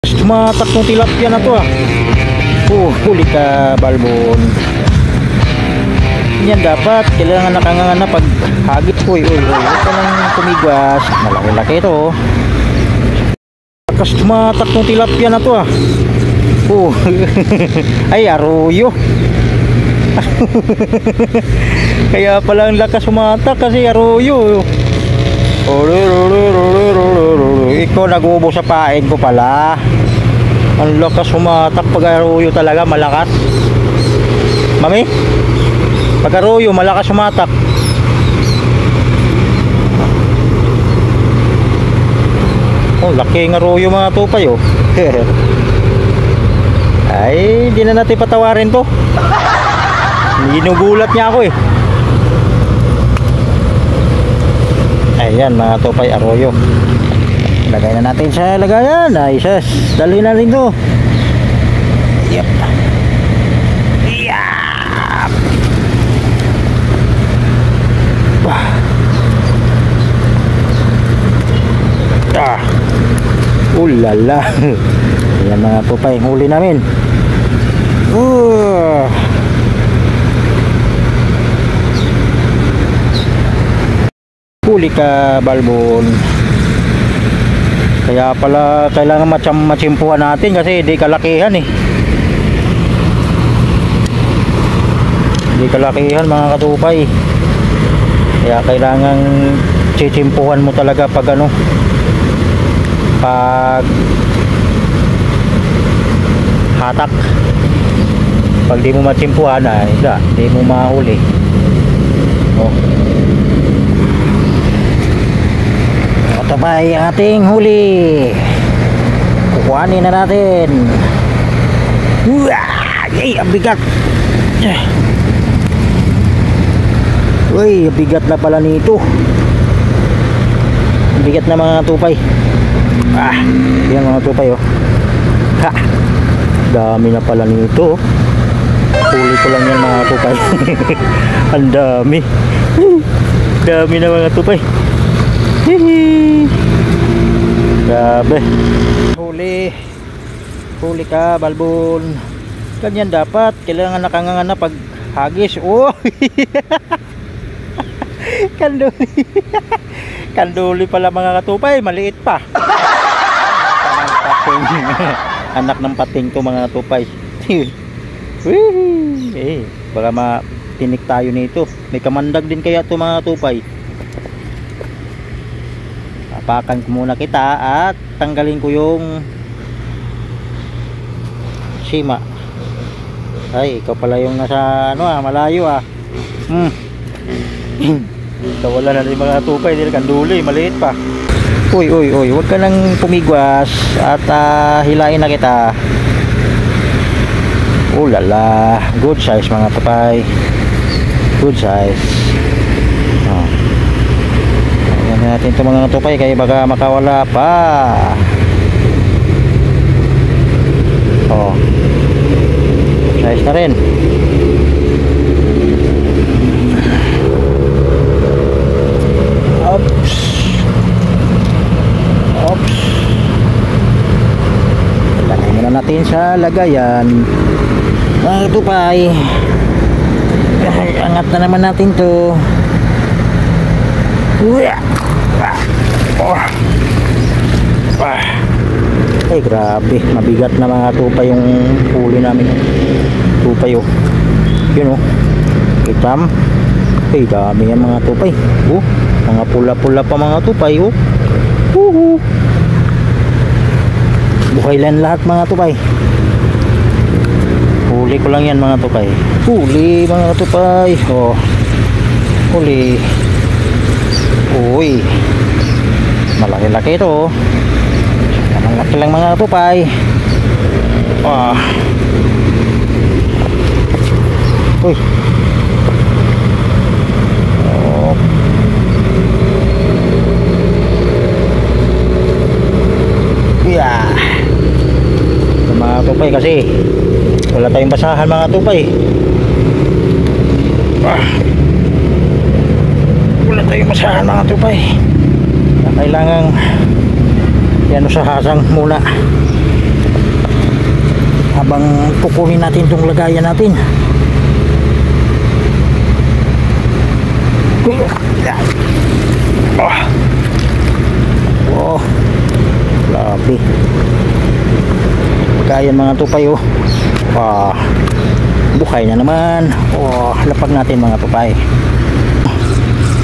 Tumatak ng tilapia na to ah. Huli ka, balbon. Yan dapat, kailangan nakanganga na pag hagit. Uy, huwag ka nang tumigwas. Malaki-laki ito. Lakas tumatak ng tilapia na to ah. Ay, aruyo. Kaya pala ang lakas sumatak kasi aruyo. Ikaw nag-ubo sa pain ko pala. Ang lakas sumatak pag aruyo talaga, malakas. Mami? Pag aruyo, malakas sumatak. Oh, laki ng aruyo mga tupay oh. Ay, hindi na natin patawarin to. Ginugulat niya ako eh. Ayan mga tupay, aroyo. Lagay na natin sa lagayan. Ay sus, dali na rin to. Yep. Yep. Ulala. Ayan mga tupay, huli namin. Huli ka, balbon. Kaya pala kailangan matsimpuhan natin kasi di kalakihan eh. Di kalakihan mga katupay. Kaya kailangan tsimpuhan mo talaga pag ano, pag hatak. Pag di mo matsimpuhan ay di mo mahuli. Oh. Ito ba ay ating huli. Kukuhanin na natin. Ay, ang bigat. Uy, bigat na pala nito. Bigat na mga tupay. Yan mga tupay oh. Ha, dami na pala nito. Huli ko lang yan mga tupay. Ang dami. Dami na mga tupay. Grabe. Huli ka, balbon. Ganyan dapat, kailangan nakanganga na pag hagis. Oh. Kanduli. Kanduli pala mga katupay, maliit pa. Anak ng pating to mga katupay. Baka matinik tayo nito. May kamandag din kaya to mga katupay. Apakan ko muna kita at tanggalin ko yung sima. Ay, ikaw pala yung nasa ano malayo Wala na rin mga tupay, hindi kanduli, maliit pa. Uy, huwag ka nang pumigwas at hilain na kita. Lala, good size mga tupay. Good size. Ayan natin ito mga tupay kaya baka makawala pa. Size na rin. Oops. Lagay muna natin sa lagayan mga tupay. Angat na naman natin to. Ay grabe, mabigat na mga tupay yung huli namin. Tupay oh. Yun oh. Itam. Ay dami yan mga tupay. Mga pula-pula pa mga tupay oh. Buhay lang lahat mga tupay. Huli ko lang yan mga tupay. Huli mga tupay. Huli. Uy, malaki-laki ito. Malaki lang mga tupay. Uy. Mga tupay kasi wala tayong basahan mga tupay. Wala tayong basahan mga tupay. Kailangan yan sa hasang muna. habang kukunin natin itong lagayan natin. Oh, grabe. Lagayan mga tupay oh. Buhay na naman. Lapag natin mga tupay.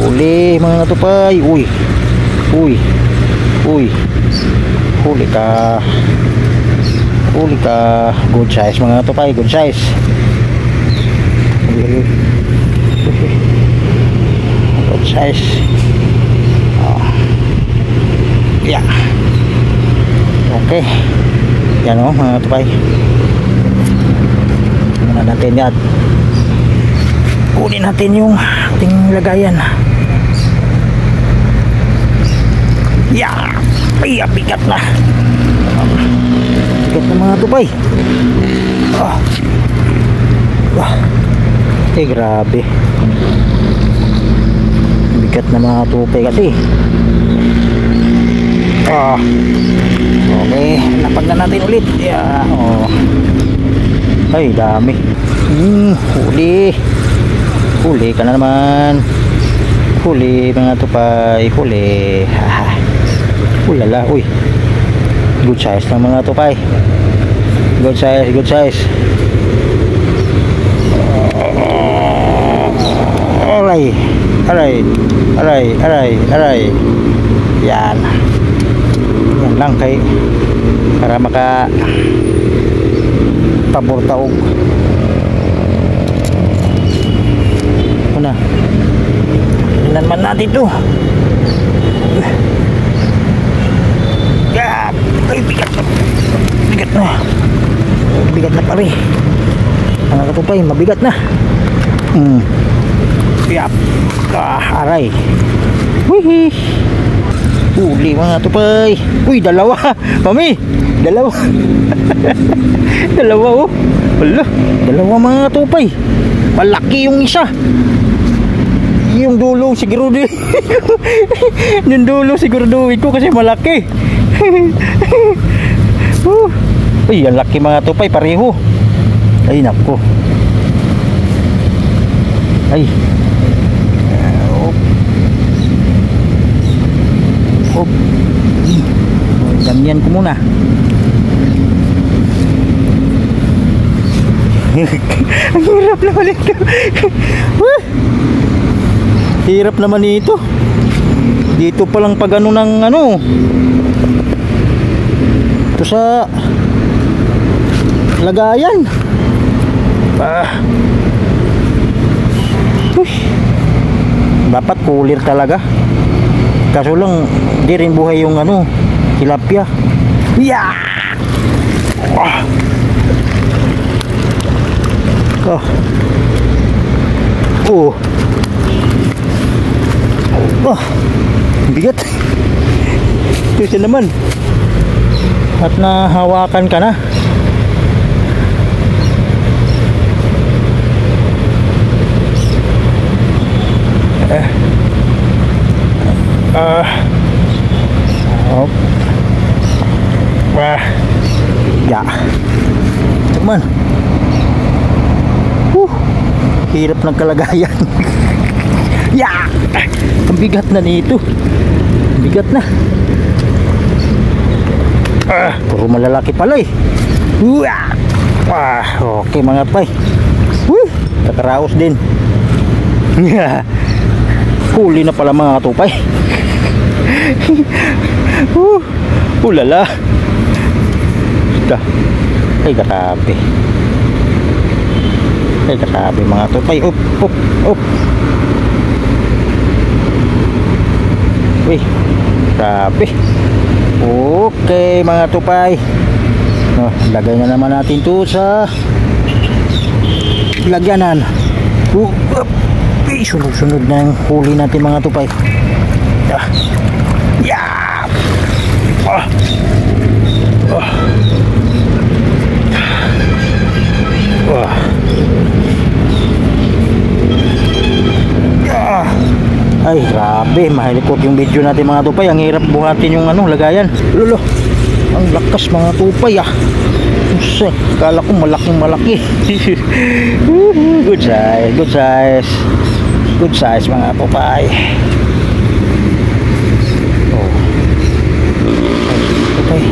Huli mga tupay. Uy. Huli ka. Good size mga tupay, good size. Good size. Yeah. Okay. Yan o mga tupay. Muna natin yan. Kunin natin yung ating lagayan. Yeah. Ay, bigat na. Bigat na mga tupay. Grabe. Bigat na mga tupay kasi. Okay, napag na natin ulit. Yeah. Ay, dami. Huli ka na naman. Huli mga tupay. Huli. Ulala, uy. Good size ng mga tupay. Good size. Aray. Yan lang kay para maka pabor taog. Una tingnan man natin ito. Ay, bigat na pare mga katupay, mabigat na. Aray. Wihi. Huli mga tupay. Uy, dalawa. Mami, dalawa. Dalawa oh. Wala, dalawa mga tupay. Malaki yung isa. Yung dulo siguro din. Yung dulo siguro ko kasi malaki. Uy, ang laki mga tupay, pareho. Ay, nako. Ay. Ganyan ko muna. Ang hirap naman ito. Hirap naman ito. Dito palang pag ano ng ano. Ito sa lagayan. Dapat cooler talaga. Kaso lang di rin buhay yung ano, tilapia. Yeah! Bigat. Ito naman. At nahawakan ka na. Ya. Cuman hirap ng kalagayan. Ya. Ang bigat na nito. Bigat na. Puro malalaki pala eh. Okay mga pay. Kakaraos din. Huli na pala mga tupay. Ulala. Ay grabe. Ay grabe mga tupay. Up. Uy, grabe. Okay mga tupay. Lagay na naman natin to sa lagyanan. Sunod-sunod na yung huli natin mga tupay. Ay grabe, mahilikot yung video natin mga tupay. Ang hirap buhatin yung ano, lagayan. Lolo, ang lakas mga tupay Kala ko malaki. Good size, good size. Good size mga tupay. Oh. Tupay.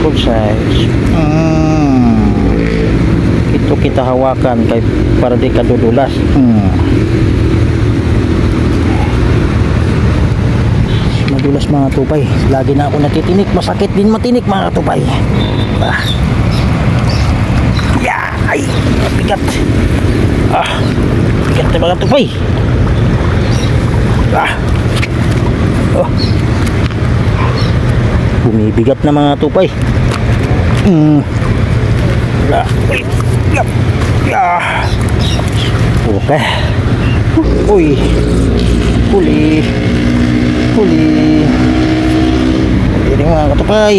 Good size. Ito kita hawakan kay para di ka dudulas. Madulas mga tupay. Lagi na ako natitinik. Masakit din matinik mga tupay. Ay, bigat. Bigat na mga tupay. Bumibigat na mga tupay. Okay. Uy. Huli. Ini mga katupay.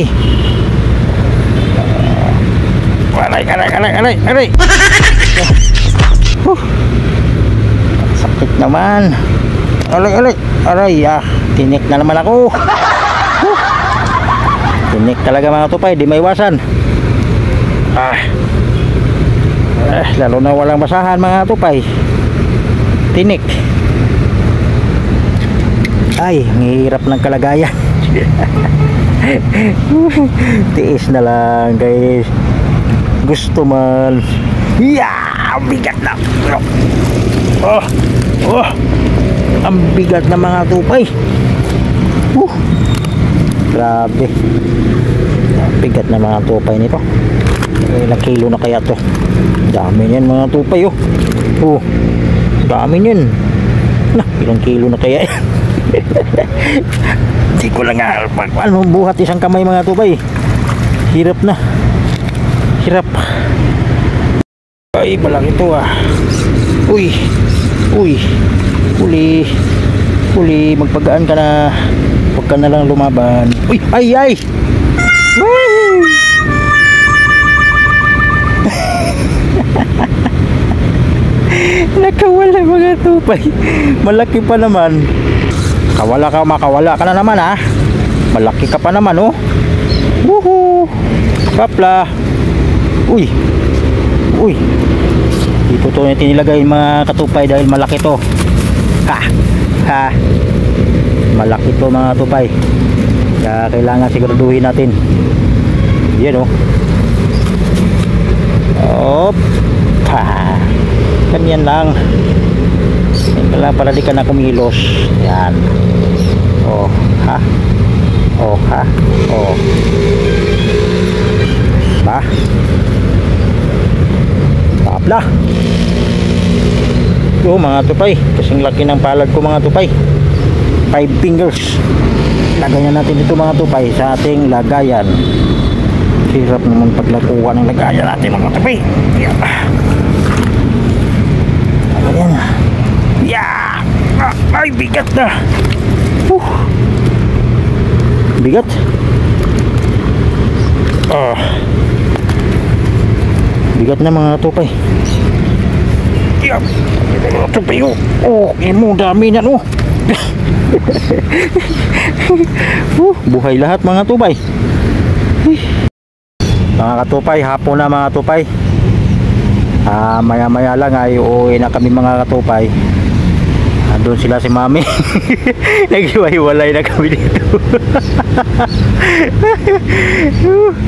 Aray. Sakit naman. Aray. Tinik na naman ako. Tinik talaga mga tupay, di maiwasan. Lalo na walang basahan mga tupay. Tinik. Ay, ang hirap ng kalagayan. Tiis na lang guys. Gusto man. Bigat na. Ang bigat na mga tupay. Grabe. Bigat na mga tupay nito. Ilang kilo na kaya to? Dami niyan mga tupay dami niyan. Ilang kilo na kaya hindi ko lang buhat isang kamay mga tupay. Hirap na. Hirap. Ay, malaki ito Huli, magpagaan ka na. Huwag ka na lang lumaban. Ay! Nakawala mga tupay. Malaki pa naman. Makawala ka na naman Malaki ka pa naman Woohoo. Kapla. Uy. Dito to nilagay mga katupay dahil malaki to. Malaki to mga tupay. Kaya kailangan siguraduhin natin. Yan Ganyan lang. Para di ka na kumilos. Yan. Tapla. Mga tupay, kasing laki ng palad ko mga tupay. 5 fingers. Lagayan natin ito mga tupay sa ating lagayan. Hirap naman paglakuha ng lagayan natin mga tupay. Ayan. Ay, bigat na. Bigat. Bigat na mga tupay. Mga tupay dami na buhay lahat mga tupay. Mga katupay, hapon na mga tupay. Maya lang ay uuwi na kami mga katupay. Doon sila si mami. Naghiwa-hiwalay na kami dito.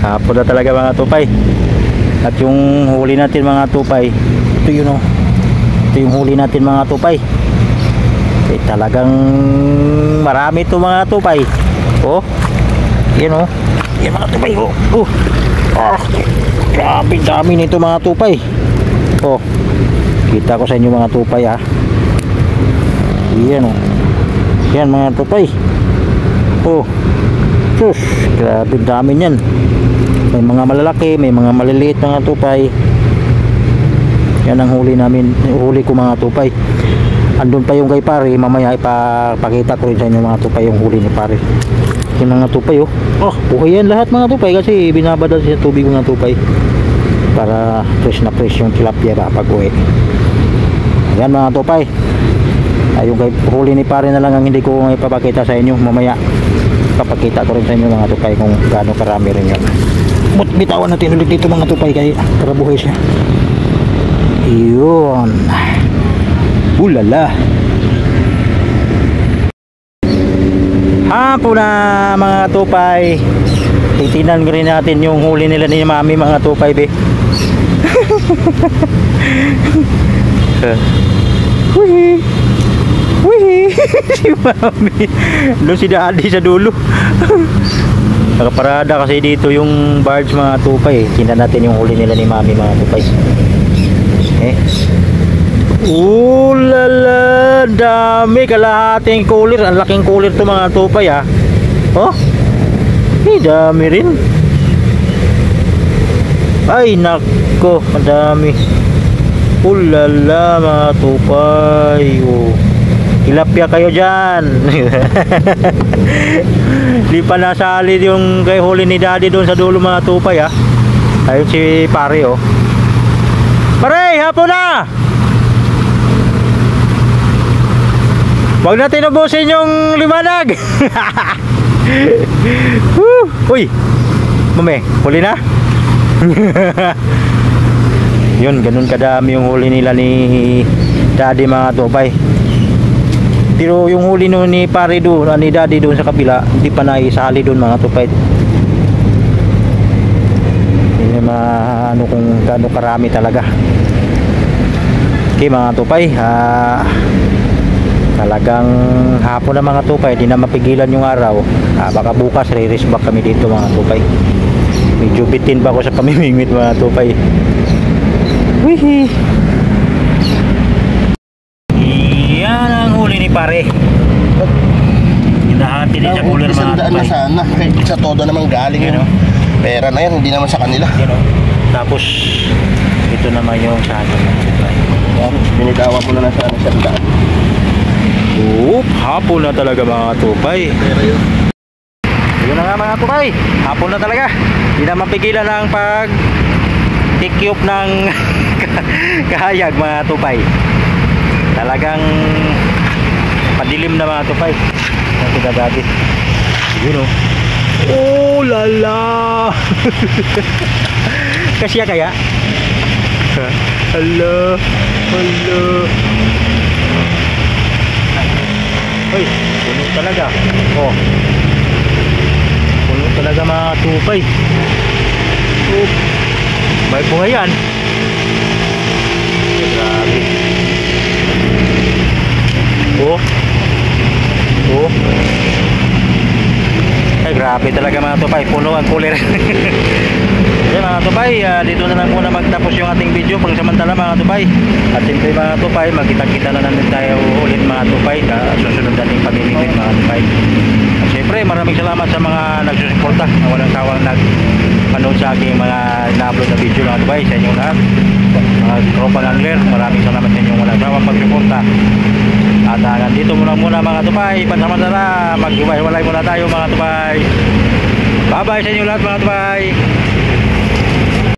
Hapon na talaga mga tupay. At yung huli natin mga tupay, ito yun ito yung huli natin mga tupay. Talagang marami ito mga tupay. Yan mga tupay. Grabe dami nito mga tupay. Kita ko sa inyo mga tupay Yan mga tupay. Sus, grabe dami niyan. May mga malalaki, may mga maliliit mga tupay. Yan ang huli namin, huli ko mga tupay. Andun pa yung kay pare, mamaya ipakita ko rin sa inyo mga tupay yung huli ni pare. Yung mga tupay buhay yan lahat mga tupay kasi binabada sa tubig mga tupay para fresh na fresh yung tilapia pag uwi. Yan mga tupay. Yung kay huli ni pare na lang ang hindi ko ipapakita sa inyo mamaya. Papakita ko rin sa inyo mga tupay kung gaano karami rin yun. But bitawan natin ulit dito mga tupay kaya para buhay siya. Yun. Ulala. Hapon na mga tupay. Titinan rin natin yung huli nila ni Mami mga tupay be. Wihi. Wihi. Si Mami. Doon si Daddy sa dulo. Nakaparada kasi dito yung barge mga tupay. Tingnan natin yung huli nila ni Mami mga tupay. Ulala, dami, kalahating cooler. Ang laking cooler to mga tupay ah. Oh, dami rin. Ay nako, madami. Ulala mga tupay. Oh. Tilapia kayo dyan. Di pa nasali yung kay huli ni Daddy doon sa dulo mga tupay ah. Ayun si pare oh. Pare, hapon na. Huwag natin ubusin yung liwanag. Uy, Mame, huli na. Yun, ganun kadami yung huli nila ni Daddy mga tupay. Pero yung huli no ni pare doon, ni Daddy doon sa kabila, hindi pa naisali doon mga tupay. Hindi ano kung gaano karami talaga. Okay mga tupay, talagang hapon na mga tupay, di na mapigilan yung araw. Baka bukas re-race back kami dito mga tupay. Medyo bitin pa ako sa pamimingwit mga tupay. Wihi. Yan ang huli ni pare. Hinahati din sa cooler mga tupay. Na sana, sa todo naman galing yun. Pera na yan, hindi naman sa kanila. Tapos ito naman yung sa akin mga tupay. Binitawan mo na sana sa daan. Hapon na talaga mga tupay. Yun na nga mga tupay, hapon na talaga. Hindi na mapigilan ang pag tikyop ng kahayag mga tupay. Talagang padilim na mga tupay. Ito dadadi. Yun o. Oh lala. Kasya kaya? Hello. Hello. Uy, puno talaga. Oh. Puno talaga mga tupay. Oh. May buhay yan. Grabe. Oh. Oh. Ay, grabe talaga mga tupay. Puno ang cooler. Yan mga tupay, dito na lang muna magtapos yung ating video pagsamantala mga tupay. At siyempre mga tupay, magkita-kita na namin tayo ulit mga tupay susunod nating pamimigit mga tupay. At siyempre maraming salamat sa mga nagsusuporta na walang sawang nagpanood sa aking mga ina-upload na video mga tupay. Sa inyong lahat, mga tropa angler, maraming salamat sa inyong walang sawang pagsuporta. At dito muna mga tupay, pansamantala maghiwalay muna tayo mga tupay. Bye bye sa inyong lahat mga tupay.